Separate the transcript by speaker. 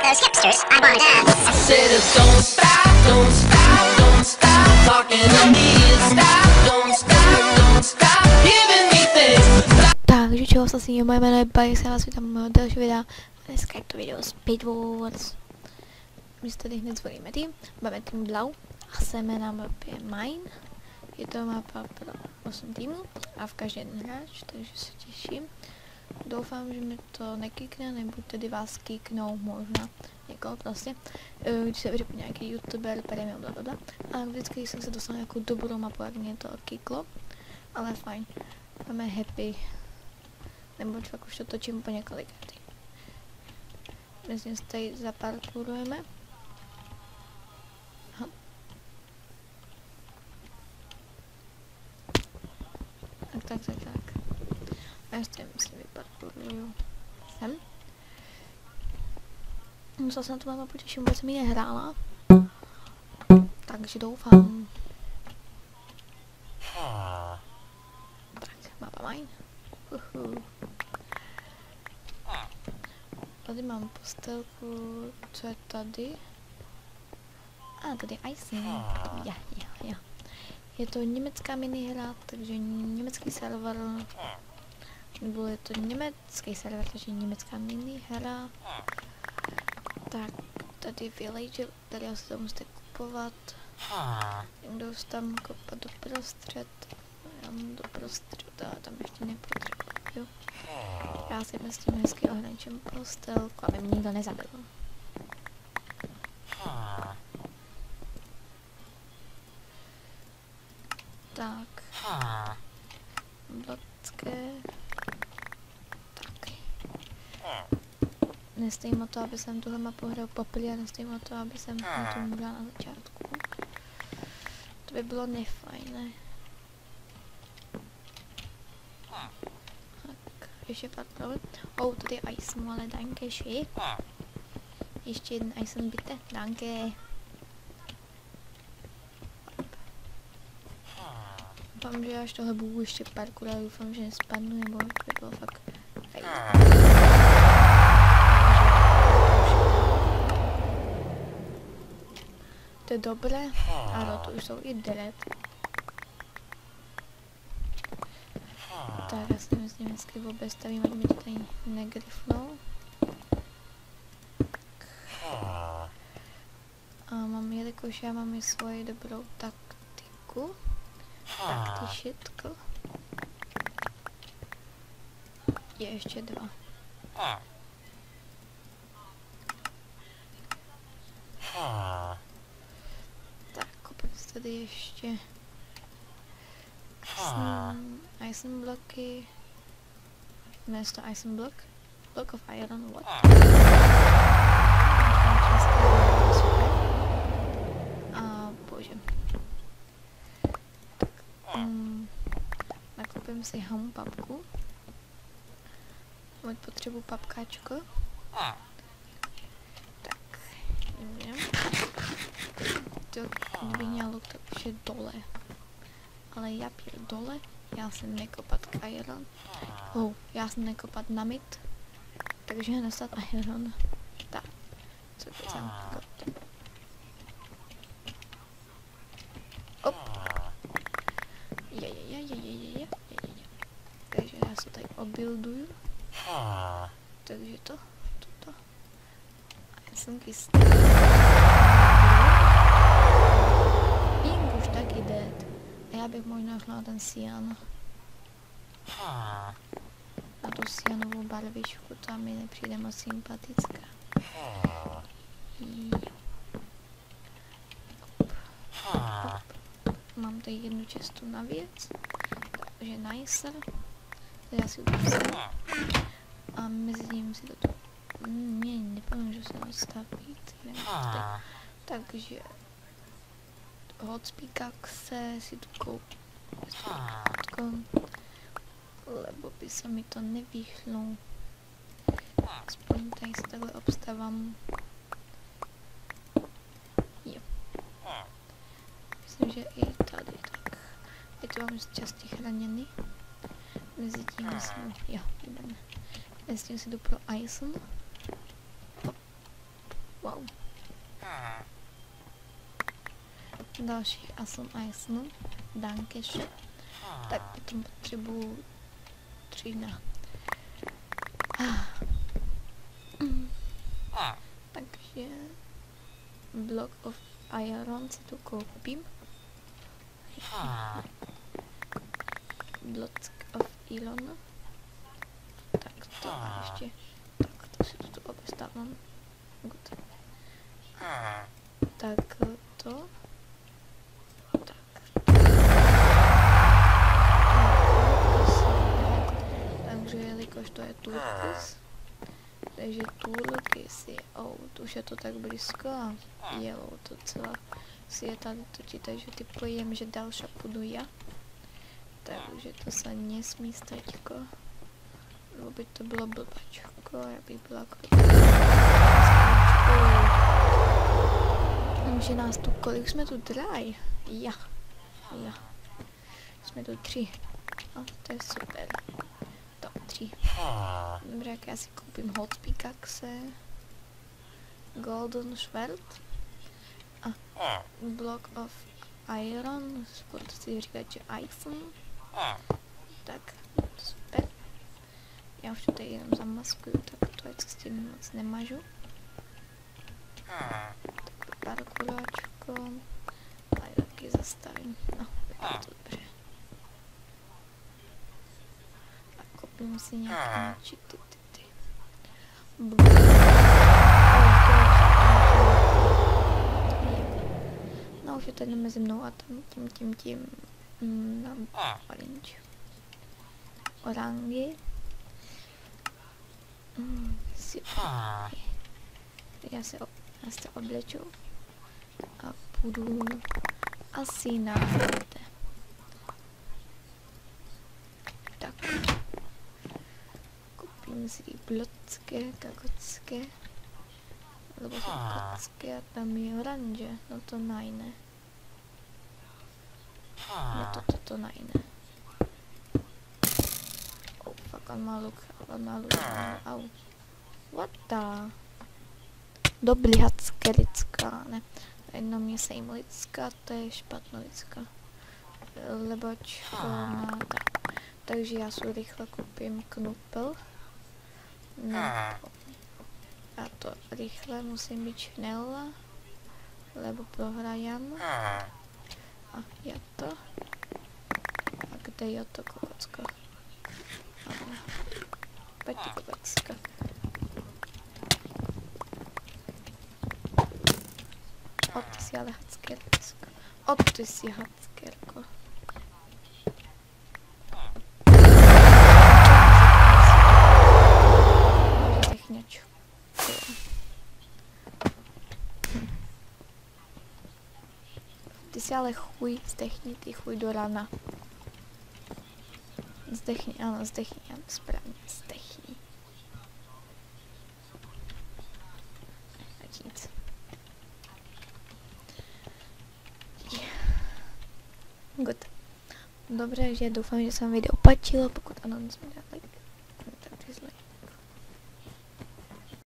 Speaker 1: those hipsters, I want to.
Speaker 2: I said don't stop, don't stop, don't stop talking to me. Stop giving me things.
Speaker 3: Takže čeho se sní, moje jméno je Bajs, já vás vítám u dalšího videa. Dneska je to video Speed Wars. My se tady hned zvolíme tým, máme tým Blau a jsme na mapě Mine. Je to mapa pro 8 týmů a v každý jeden hráč, takže se těším. Doufám, že mi to nekýkne, nebo tedy vás kýknou možná někoho prostě. Když se vyřepu nějaký youtuber, premium, blablabla. A vždycky jsem se dostala nějakou dobrou mapu, jak mě to kýklo. Ale fajn. Máme happy. Nebo fakt už to točím po několikrát. Dnes se tady zaparkurujeme. Aha. Tak. A já si myslím vyparkuruju sem. Musel jsem na tu mapu těším, vůbec mi nehrála. Takže doufám. Tak, mapa Mine. Tady mám postelku, co je tady? Tady icing. Ja. Je to německá minihra, takže německý server. Nebo je to německý server, takže německá minihra. Tak, tady village, tady se to musíte kupovat. Někdo se tam kopat doprostřed. Já mám doprostřed, ale tam ještě nepotřebuji. Já si s tím hezky ohraničím postelku, aby mě nikdo nezabil. Tak. Blotské. Tak. Nestejím o to, aby jsem tuhle mapu hrál poprvé a nestejím o to, aby jsem na tom hrál na začátku. To by bylo nefajné. Tak, ještě pár pravy. Tady je Eisen, ale danke schön. Ještě jeden Eisen bitte, danke. Doufám, že až tohle budu ještě párkrát, doufám, že nespadnu, nebo to by bylo fakt fajn. To je dobré, ale to už jsou i dead. Tak já si myslím, hezky vůbec stavím, ať mi to tady negrifnou. A mám, jelikož já mám i svoji dobrou taktiku. Taktišitko. Je ještě dva. Tak, koupím si tady ještě Eisen bloky. Ne, to Eisen block. Block of iron, what? A bože. Nakoupím si hamu papku. Moc potřebuji papkáčko. Tak, nevím. To kdyby mělo, tak už je dole. Ale já piju dole, já jsem nekopat k iron. Já jsem nekopat na mid. Takže nastat iron. Tak, co to jsem kopat. Takže já se tady obuilduju. Takže toto. A já jsem kystý. Ping už taky dead. A já bych možná šla na ten cyan. Na tu cyanovou barvičku, ta mi nepřijde moc sympatická. Mám tady jednu cestu navíc. Takže nice. Já si to a mezi tím si to tu nepomůžu se nastavit. Takže hotspikaxe si tu koupím, lebo by se mi to nevyšlo. Aspoň tady se takhle obstavám. Jo. Myslím, že i tady tak. Je to mám části chráněný. Mezi tím jsem, jo, výborně. Mezi tím si jdu pro Eisen. Další Asum Eisen. Dankeschön. Tak potom potřebuju 3. Takže Block of Iron si tu koupím. Block of Iron. Tak to ještě. Tak to si tu obestávám. Good. Tak to. Tak. Takže jelikož to je turkis, takže turkis je out, už je to tak blízko a jelou to celá si je tady točí, takže typujem, že další budu já. Takže to se nesmí staťko. Lebo by to bylo blbačko, já bych byla krutá. Že nás tu, kolik jsme tu draj? Ja. Jsme tu 3. A to je super. To 3. Dobře, jak já si koupím hot pickaxe. Golden Schwert. A Block of Iron. Sport si říkat, že iPhone. Tak, super. Já už to tady jenom zamaskuju, tak to s tím moc nemažu. Tak parkuráčko. A taky zastavím. No, tak to dobře. A kopím si nějaké cheaty. No už je tady mezi mnou a tam tím nám orange. Orangy. Já se obleču a půjdu asi na hrote. Tak. Koupím si blotské, kakocké. Lebo jsou kakocké a tam je oranže. No to najne. No to najne. Oh fuck, on má luk. Au. What the? Dobře lidská, ne. Jenom je sejm lidská, to je špatná lidská. Leboč má tak. Takže já si rychle koupím knupel. No. A to rychle musím být šnela, lebo prohrajem. A já to. A kde je to kokocko? Pojď ty kokocka. O, ty jsi ale hackersko. O, ty jsi hackerko. Technič. Ty jsi ale chuj, zdechni, ty chuj do rana. Zdechni, ano, správně, zdechni. Nic. Good. Dobře, že doufám, že se vám video páčilo, pokud ano,